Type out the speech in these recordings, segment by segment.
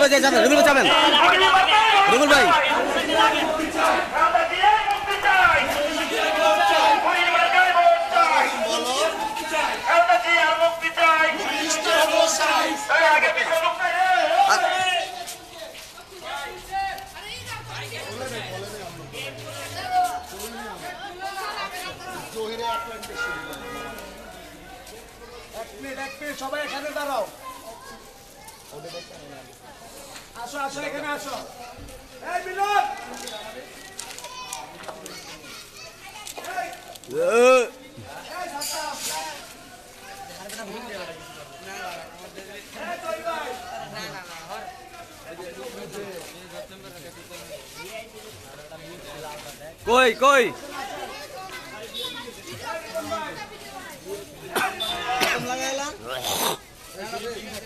ভাই যাবেন, রুবেল ভাই যাবেন, রুবেল ভাই সবাই এখানে দাঁড়াও, আসো আসো এখানে আসো। এই বিনোদ কই কই কই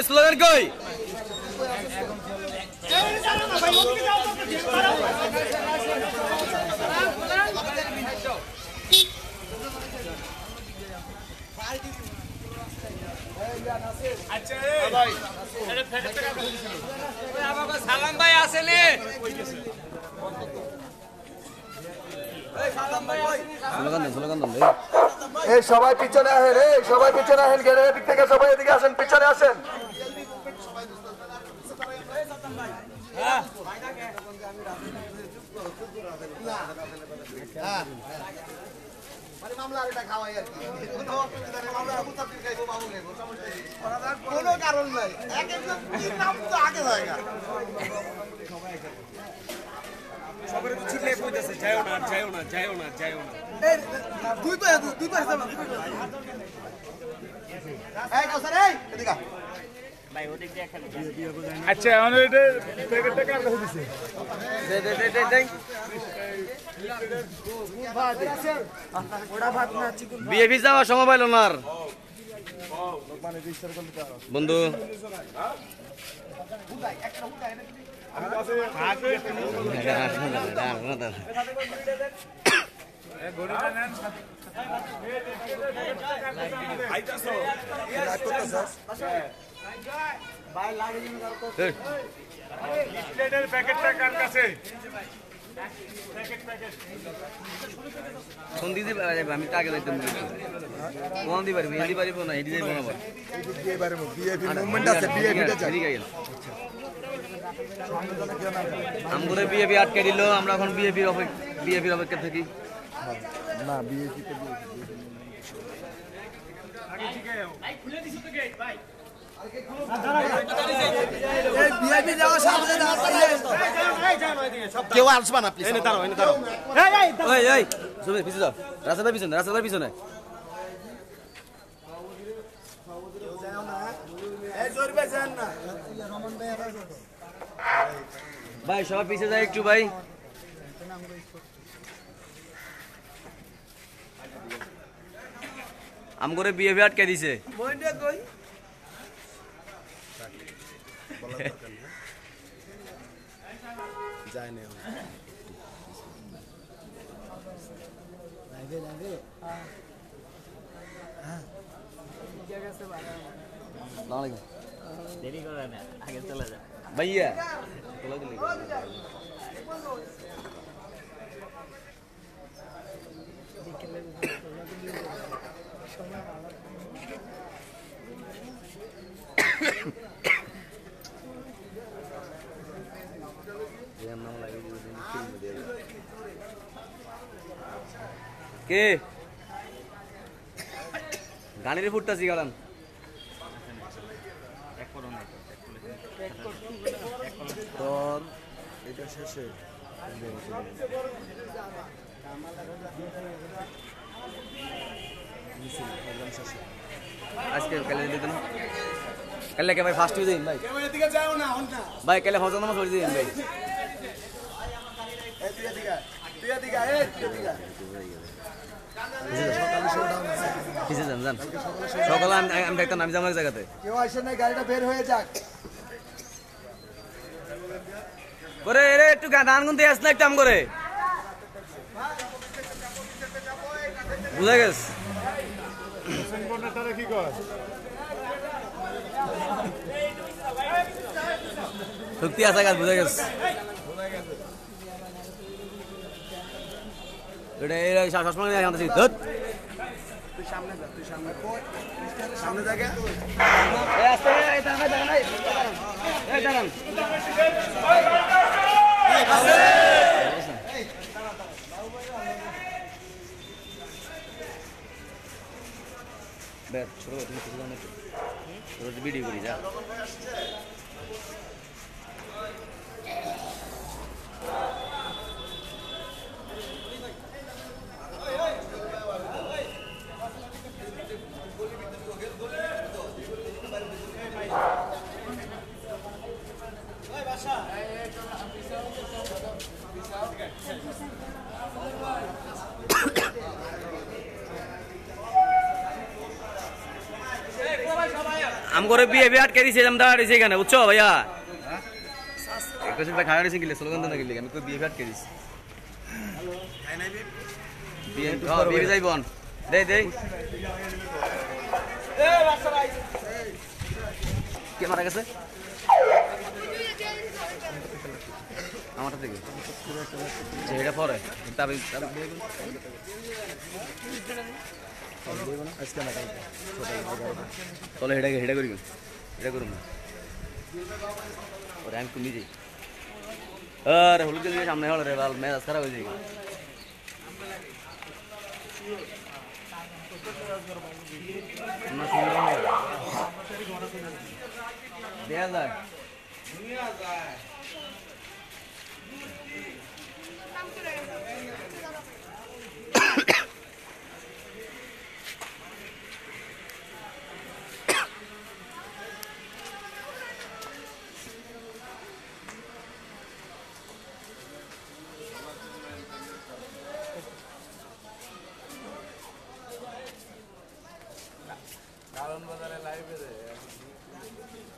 স্লোগান কই সালাম ভাই আসেনি স্লোগান দেন এই সবাই পিছনে আসেন, এই সবাই পিছনে আসেন, গেটের দিক থেকে সবাই এদিকে আসেন, পিছনে আসেন। কোনো কারণ নাই, আগে জায়গা সবাই তো ছিটলে কইতাছে যায়ও না যায়ও না যায়ও না যায়ও না দুই পায়ে এই কোসার এই এদিকে ভাই ওদিক দিয়ে খেলে আচ্ছা আমাদের এটা প্যাকেটটা কার কাছে দিছে দে বিএপি যাওয়ার সময় পাইল না আর বন্ধু প্যাকেটটা কার কাছে কোন দিদি আমি তো আগে যাইতাম কোন দি পারবি এদি পারিব না এদি যাইব না বল বিয়ে পারবো বিএপি মুভমেন্ট আছে বিএপিটা চাই ঠিক আছে আমগুলো বিএপি আটকে দিল আমরা এখন বিএপির অপেক্ষা থাকি না বিএপি তো আগে ঠিক আছে ভাই খুলে দিছো তো গেট ভাই এই বিএপি যাওয়া সামনে কেউ আসবে না প্লিজ এনে দাঁড়াও এই এই সুবে পিছে যাও রাস্তার পিছনে এই জোরবে যান না ভাই সবাই পিছে যায় একটু ভাই আমগরে বিএপি আটকে দিছে বইন্ডে কই যায় না লাগে দেরি করে না আগে চলে যা ভাইয়া চলে গেলি কে গানের ফুটতাছি গালান তোর এটা শেষে আজকে কালে দিতে না কালে কে ভাই ফার্স্ট হয়ে যাই ভাই এদিকে যাও না হন না ভাই কালে হজম নামাজ পড়ে দিন ভাই কিসে যান যান সকালে আমি দেখতাম আমি যাবো এক জায়গাতে কেউ আসে না গাড়িটা বের হয়ে যাক করে রে একটু গান গুনতে আস না একটু আম করে বুঝা গেছে হোসেন বন্যা তারা কি কয় শক্তি আছে গাছ বুঝা গেছে এটা এই সবসময় জানতেছি ধুত তুই সামনে জায়গা এই আস্তে এই দাঁড়ান দাঁড়ান এই দাঁড়ান বের ছোট তুমি ছোট জানো ছোট ভিডিও করি যা আমগরে বিয়ে আটকে দিছে আমরা দাঁড়িয়েছি এখানে বুঝছো ভাইয়া একজন খাওয়া রয়েছে গেলে স্লোগান দেন গেলে আমি বিয়ে আটকে দিছি বিয়ে যাই বোন দে দে কে মারা গেছে আমারটা থেকে এটা পরে তাহলে হেডা করি এটা করুন না ওরে আমি তুমি যাই আরে হলুদ দিয়ে সামনে হল রে বাল মেজাজ খারাপ হয়ে যায় দেয়া যায়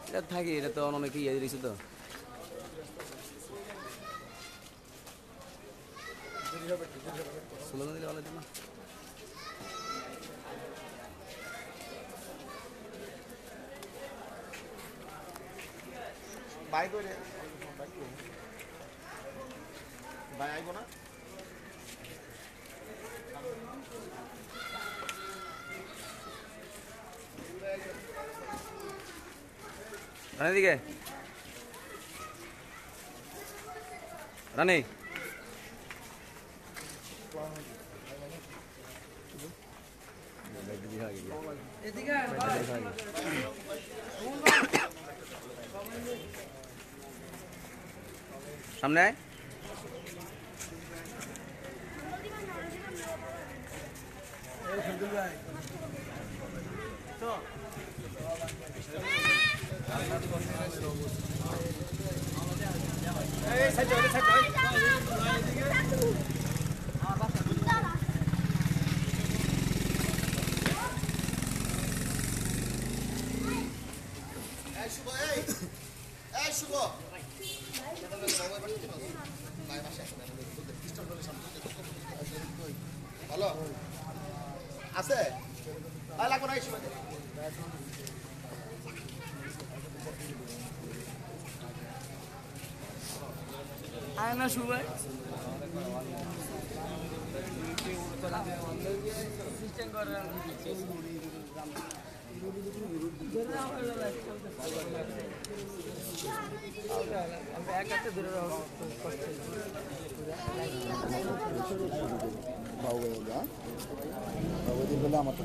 এটা থাকি এটা তো অনেকে ইয়ে দিয়েছে তো স্লোগান দিলে ভালো না বাই করে বাই আইবো না রানী দিকে রানী সামনে আয় ভালো আছে লাগবো না আয় না শুভাই বাবু বলে আমার তো